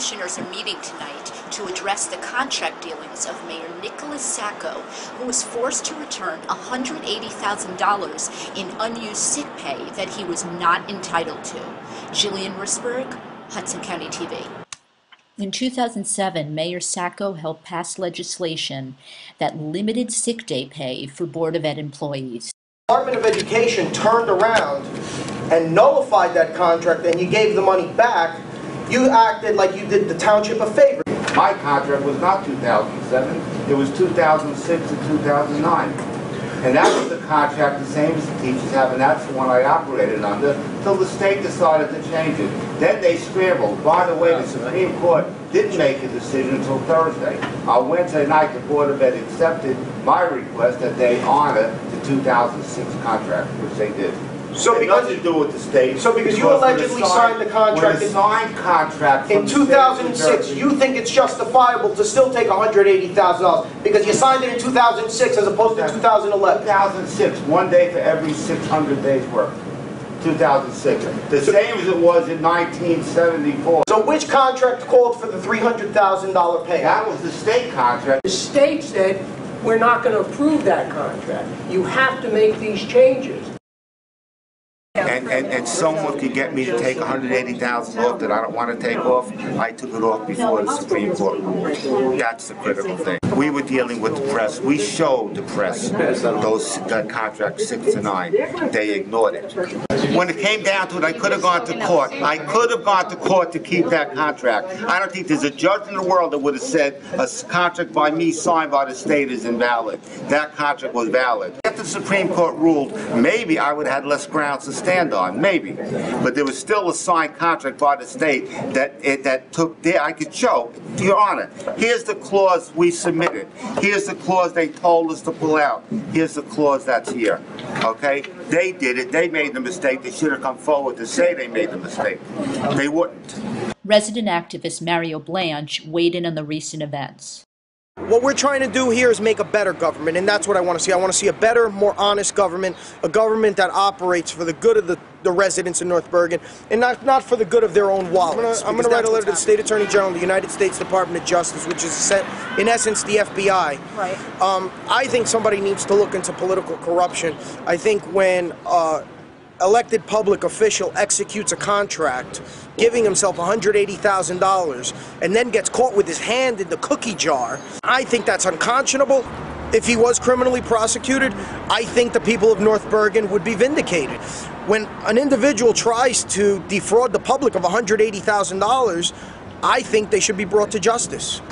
commissioners are meeting tonight to address the contract dealings of Mayor Nicholas Sacco, who was forced to return $180,000 in unused sick pay that he was not entitled to. Jillian Risberg, Hudson County TV. In 2007, Mayor Sacco helped pass legislation that limited sick day pay for Board of Ed employees. The Department of Education turned around and nullified that contract, and you gave the money back. You acted like you did the township a favor. My contract was not 2007, it was 2006 and 2009. And that was the contract, the same as the teachers have, and that's the one I operated under, until the state decided to change it. Then they scrambled. By the way, the Supreme Court didn't make a decision until Thursday. On Wednesday night, the Board of Ed accepted my request that they honor the 2006 contract, which they did. So it because nothing to do with the state. So because you allegedly signed the contract in 2006, you think it's justifiable to still take $180,000 because you signed it in 2006 as opposed to 2011. 2006, 1 day for every 600 days work. 2006, the same as it was in 1974. So which contract called for the $300,000 payout? That was the state contract. The state said, we're not going to approve that contract. You have to make these changes. And someone could get me to take $180,000 off that I don't want to take off. I took it off before the Supreme Court ruled. That's the critical thing. We were dealing with the press. We showed the press those contracts 6 to 9. They ignored it. When it came down to it, I could have gone to court. I could have gone to court to keep that contract. I don't think there's a judge in the world that would have said a contract by me signed by the state is invalid. That contract was valid. If the Supreme Court ruled, maybe I would have had less grounds to stand on, maybe. But there was still a signed contract by the state that took there. I could show, Your Honor, here's the clause we submitted. Here's the clause they told us to pull out. Here's the clause that's here. Okay? They did it. They made the mistake. They should have come forward to say they made the mistake. They wouldn't. Resident activist Mario Blanche weighed in on the recent events. What we're trying to do here is make a better government, and that's what I want to see. I want to see a better, more honest government, a government that operates for the good of the residents in North Bergen, and not for the good of their own wallets. I'm going to write a letter to the State Attorney General of the United States Department of Justice, which is, in essence, the FBI. Right. I think somebody needs to look into political corruption. I think when elected public official executes a contract giving himself $180,000 and then gets caught with his hand in the cookie jar, I think that's unconscionable. If he was criminally prosecuted, I think the people of North Bergen would be vindicated. When an individual tries to defraud the public of $180,000, I think they should be brought to justice.